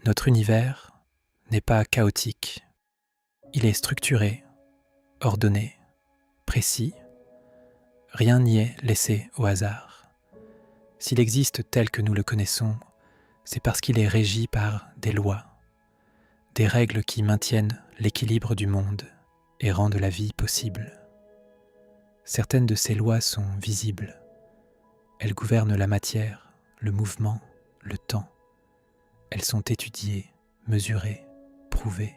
Notre univers n'est pas chaotique. Il est structuré, ordonné, précis. Rien n'y est laissé au hasard. S'il existe tel que nous le connaissons, c'est parce qu'il est régi par des lois, des règles qui maintiennent l'équilibre du monde et rendent la vie possible. Certaines de ces lois sont visibles. Elles gouvernent la matière, le mouvement, le temps. Elles sont étudiées, mesurées, prouvées.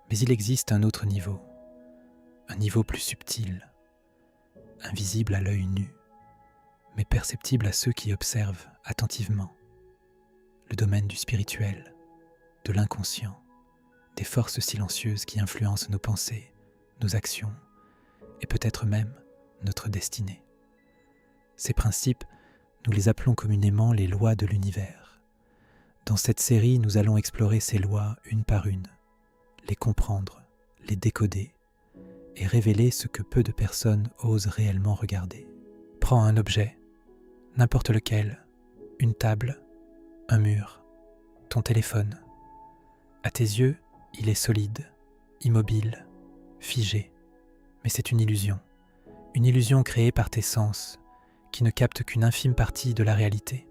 Mais il existe un autre niveau, un niveau plus subtil, invisible à l'œil nu, mais perceptible à ceux qui observent attentivement. Le domaine du spirituel, de l'inconscient, des forces silencieuses qui influencent nos pensées, nos actions et peut-être même notre destinée. Ces principes, nous les appelons communément les lois de l'univers. Dans cette série, nous allons explorer ces lois une par une, les comprendre, les décoder et révéler ce que peu de personnes osent réellement regarder. Prends un objet, n'importe lequel, une table, un mur, ton téléphone. À tes yeux, il est solide, immobile, figé, mais c'est une illusion créée par tes sens qui ne capte qu'une infime partie de la réalité.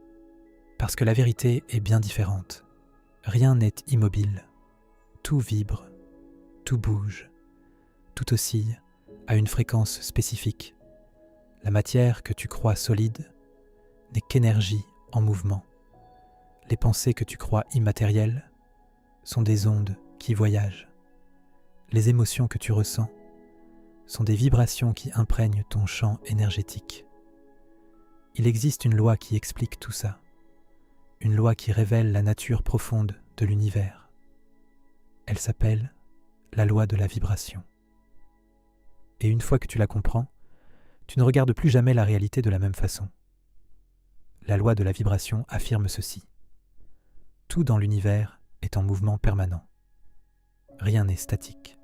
Parce que la vérité est bien différente. Rien n'est immobile. Tout vibre, tout bouge, tout oscille à une fréquence spécifique. La matière que tu crois solide n'est qu'énergie en mouvement. Les pensées que tu crois immatérielles sont des ondes qui voyagent. Les émotions que tu ressens sont des vibrations qui imprègnent ton champ énergétique. Il existe une loi qui explique tout ça. Une loi qui révèle la nature profonde de l'univers. Elle s'appelle la loi de la vibration. Et une fois que tu la comprends, tu ne regardes plus jamais la réalité de la même façon. La loi de la vibration affirme ceci. Tout dans l'univers est en mouvement permanent. Rien n'est statique.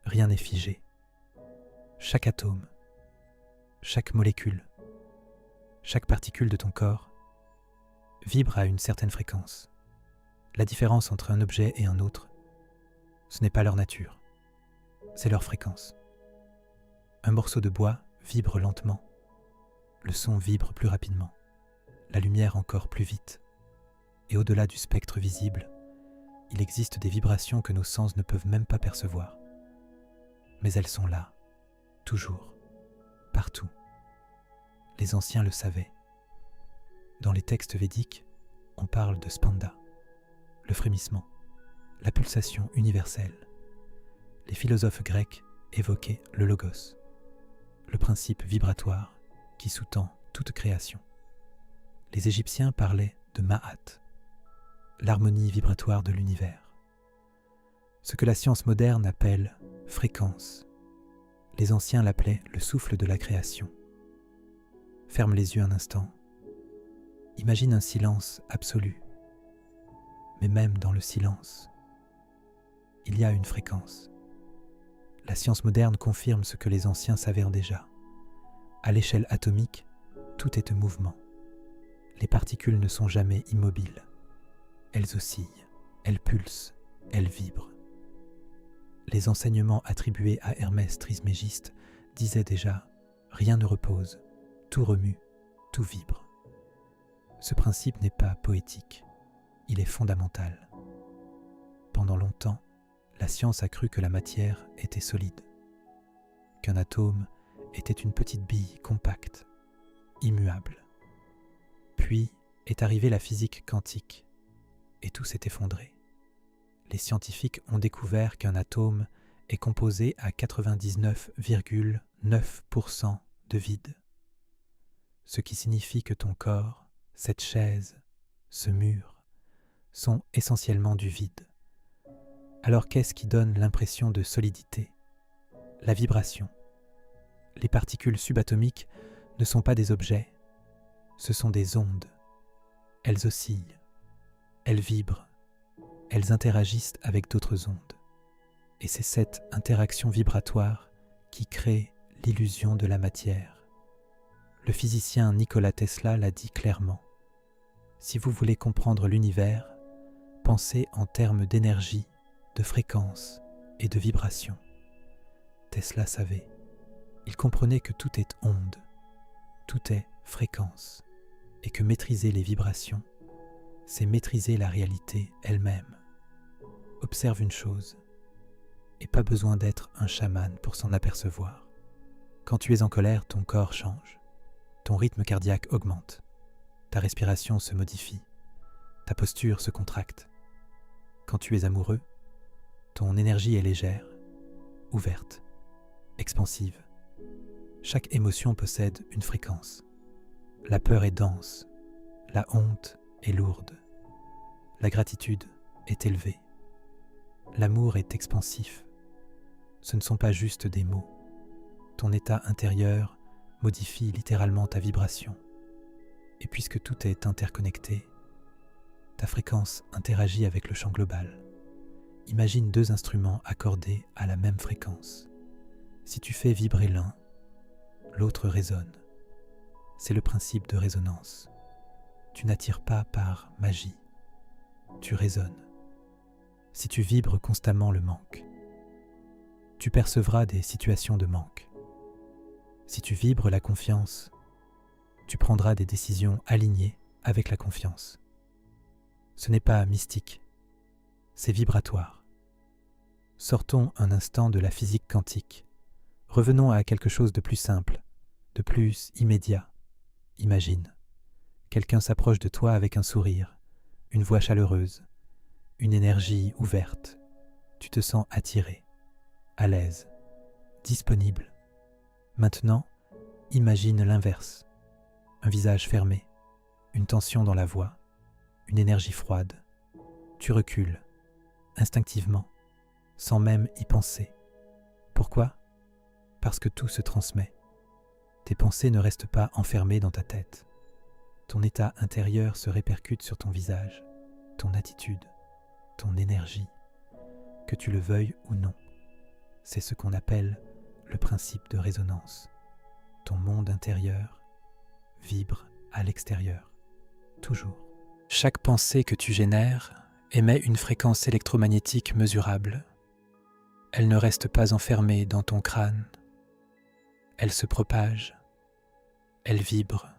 Rien n'est figé. Chaque atome, chaque molécule, chaque particule de ton corps vibre à une certaine fréquence. La différence entre un objet et un autre, ce n'est pas leur nature, c'est leur fréquence. Un morceau de bois vibre lentement, le son vibre plus rapidement, la lumière encore plus vite. Et au-delà du spectre visible, il existe des vibrations que nos sens ne peuvent même pas percevoir. Mais elles sont là, toujours, partout. Les anciens le savaient. Dans les textes védiques, on parle de spanda, le frémissement, la pulsation universelle. Les philosophes grecs évoquaient le logos, le principe vibratoire qui sous-tend toute création. Les Égyptiens parlaient de Ma'at, l'harmonie vibratoire de l'univers. Ce que la science moderne appelle fréquence, les anciens l'appelaient le souffle de la création. Ferme les yeux un instant. Imagine un silence absolu. Mais même dans le silence, il y a une fréquence. La science moderne confirme ce que les anciens savaient déjà. À l'échelle atomique, tout est un mouvement. Les particules ne sont jamais immobiles. Elles oscillent, elles pulsent, elles vibrent. Les enseignements attribués à Hermès Trismégiste disaient déjà « Rien ne repose, tout remue, tout vibre ». Ce principe n'est pas poétique, il est fondamental. Pendant longtemps, la science a cru que la matière était solide, qu'un atome était une petite bille compacte, immuable. Puis est arrivée la physique quantique, et tout s'est effondré. Les scientifiques ont découvert qu'un atome est composé à 99,9% de vide, ce qui signifie que ton corps, cette chaise, ce mur, sont essentiellement du vide. Alors qu'est-ce qui donne l'impression de solidité ? La vibration. Les particules subatomiques ne sont pas des objets, ce sont des ondes. Elles oscillent, elles vibrent, elles interagissent avec d'autres ondes. Et c'est cette interaction vibratoire qui crée l'illusion de la matière. Le physicien Nikola Tesla l'a dit clairement. Si vous voulez comprendre l'univers, Pensez en termes d'énergie, de fréquence et de vibration. Tesla savait. Il comprenait que tout est onde, tout est fréquence, et que maîtriser les vibrations, c'est maîtriser la réalité elle-même. Observe une chose, et pas besoin d'être un chaman pour s'en apercevoir. Quand tu es en colère, ton corps change, ton rythme cardiaque augmente, ta respiration se modifie, ta posture se contracte. Quand tu es amoureux, ton énergie est légère, ouverte, expansive. Chaque émotion possède une fréquence. La peur est dense, la honte est lourde, la gratitude est élevée, l'amour est expansif. Ce ne sont pas juste des mots. Ton état intérieur modifie littéralement ta vibration. Et puisque tout est interconnecté, ta fréquence interagit avec le champ global. Imagine deux instruments accordés à la même fréquence. Si tu fais vibrer l'un, l'autre résonne. C'est le principe de résonance. Tu n'attires pas par magie, tu résonnes. Si tu vibres constamment le manque, tu percevras des situations de manque. Si tu vibres la confiance, tu prendras des décisions alignées avec la confiance. Ce n'est pas mystique, c'est vibratoire. Sortons un instant de la physique quantique. Revenons à quelque chose de plus simple, de plus immédiat. Imagine, quelqu'un s'approche de toi avec un sourire, une voix chaleureuse, une énergie ouverte. Tu te sens attiré, à l'aise, disponible. Maintenant, imagine l'inverse. Un visage fermé, une tension dans la voix, une énergie froide. Tu recules, instinctivement, sans même y penser. Pourquoi ? Parce que tout se transmet. Tes pensées ne restent pas enfermées dans ta tête. Ton état intérieur se répercute sur ton visage, ton attitude, ton énergie, que tu le veuilles ou non. C'est ce qu'on appelle le principe de résonance. Ton monde intérieur vibre à l'extérieur, toujours. Chaque pensée que tu génères émet une fréquence électromagnétique mesurable. Elle ne reste pas enfermée dans ton crâne. Elle se propage, elle vibre,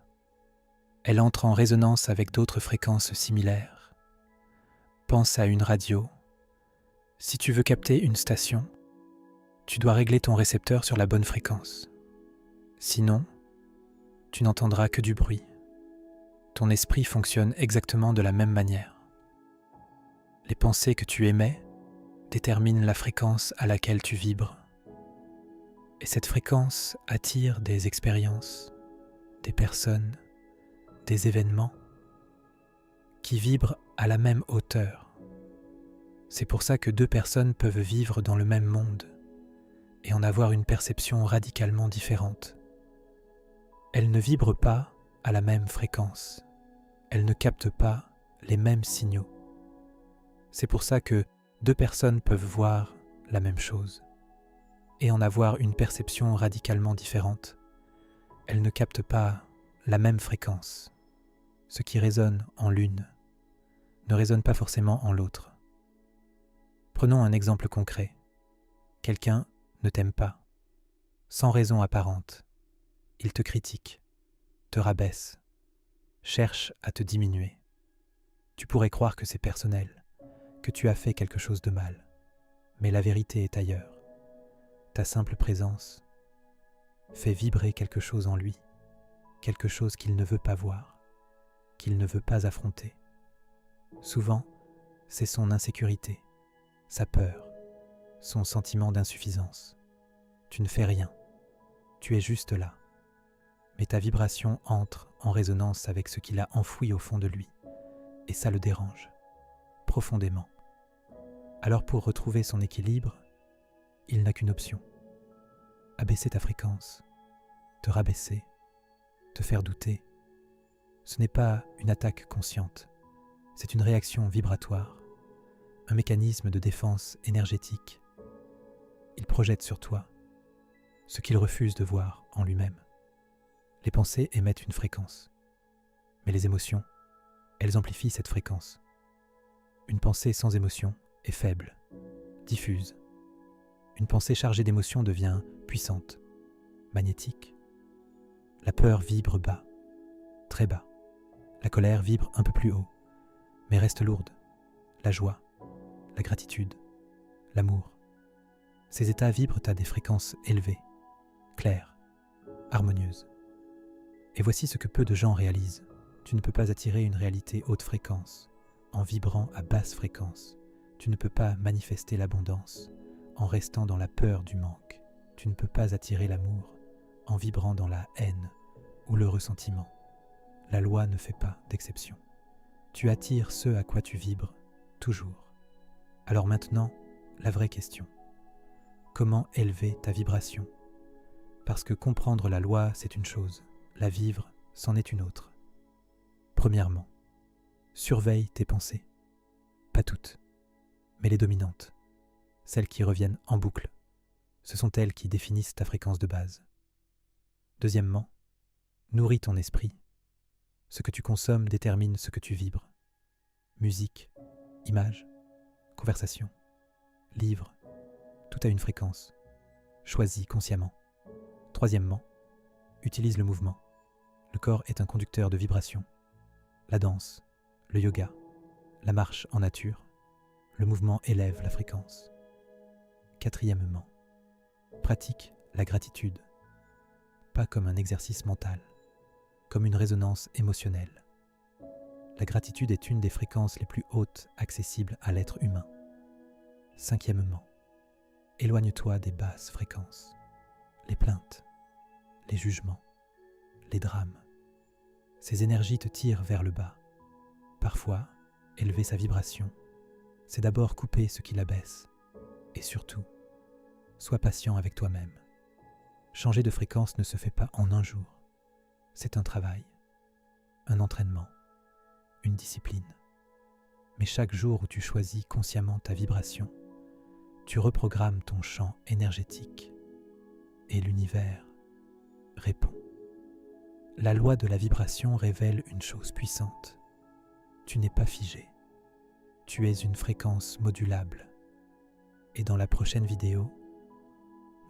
elle entre en résonance avec d'autres fréquences similaires. Pense à une radio. Si tu veux capter une station, tu dois régler ton récepteur sur la bonne fréquence. Sinon, tu n'entendras que du bruit. Ton esprit fonctionne exactement de la même manière. Les pensées que tu émets déterminent la fréquence à laquelle tu vibres. Et cette fréquence attire des expériences, des personnes, des événements qui vibrent à la même hauteur. C'est pour ça que deux personnes peuvent vivre dans le même monde et en avoir une perception radicalement différente. Elles ne vibrent pas à la même fréquence. Elles ne captent pas les mêmes signaux. C'est pour ça que deux personnes peuvent voir la même chose et en avoir une perception radicalement différente. Elles ne captent pas la même fréquence. Ce qui résonne en l'une ne résonne pas forcément en l'autre. Prenons un exemple concret. Quelqu'un ne t'aime pas, sans raison apparente. Il te critique, te rabaisse, cherche à te diminuer. Tu pourrais croire que c'est personnel, que tu as fait quelque chose de mal, mais la vérité est ailleurs. Ta simple présence fait vibrer quelque chose en lui, quelque chose qu'il ne veut pas voir, qu'il ne veut pas affronter. Souvent, c'est son insécurité, sa peur, son sentiment d'insuffisance. Tu ne fais rien, tu es juste là, mais ta vibration entre en résonance avec ce qu'il a enfoui au fond de lui, et ça le dérange, profondément. Alors pour retrouver son équilibre, il n'a qu'une option. Abaisser ta fréquence, te rabaisser, te faire douter. Ce n'est pas une attaque consciente, c'est une réaction vibratoire, un mécanisme de défense énergétique. Il projette sur toi ce qu'il refuse de voir en lui-même. Les pensées émettent une fréquence, mais les émotions, elles amplifient cette fréquence. Une pensée sans émotion est faible, diffuse. Une pensée chargée d'émotion devient puissante, magnétique. La peur vibre bas, très bas. La colère vibre un peu plus haut, mais reste lourde. La joie, la gratitude, l'amour. Ces états vibrent à des fréquences élevées, claires, harmonieuses. Et voici ce que peu de gens réalisent. Tu ne peux pas attirer une réalité haute fréquence en vibrant à basse fréquence. Tu ne peux pas manifester l'abondance en restant dans la peur du manque. Tu ne peux pas attirer l'amour en vibrant dans la haine ou le ressentiment. La loi ne fait pas d'exception. Tu attires ce à quoi tu vibres, toujours. Alors maintenant, la vraie question. Comment élever ta vibration ? Parce que comprendre la loi, c'est une chose. La vivre, c'en est une autre. Premièrement, surveille tes pensées. Pas toutes, mais les dominantes. Celles qui reviennent en boucle. Ce sont elles qui définissent ta fréquence de base. Deuxièmement, nourris ton esprit. Ce que tu consommes détermine ce que tu vibres. Musique, images, conversation, livres, tout a une fréquence. Choisis consciemment. Troisièmement, utilise le mouvement. Le corps est un conducteur de vibrations. La danse, le yoga, la marche en nature, le mouvement élève la fréquence. Quatrièmement, pratique la gratitude, pas comme un exercice mental, comme une résonance émotionnelle. La gratitude est une des fréquences les plus hautes accessibles à l'être humain. Cinquièmement, éloigne-toi des basses fréquences, les plaintes, les jugements, les drames. Ces énergies te tirent vers le bas. Parfois, élever sa vibration, c'est d'abord couper ce qui l'abaisse. Et surtout, sois patient avec toi-même. Changer de fréquence ne se fait pas en un jour. C'est un travail, un entraînement, une discipline. Mais chaque jour où tu choisis consciemment ta vibration, tu reprogrammes ton champ énergétique et l'univers répond. La loi de la vibration révèle une chose puissante. Tu n'es pas figé. Tu es une fréquence modulable. Et dans la prochaine vidéo,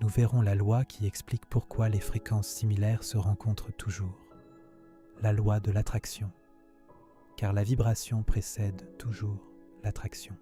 nous verrons la loi qui explique pourquoi les fréquences similaires se rencontrent toujours. La loi de l'attraction. Car la vibration précède toujours l'attraction.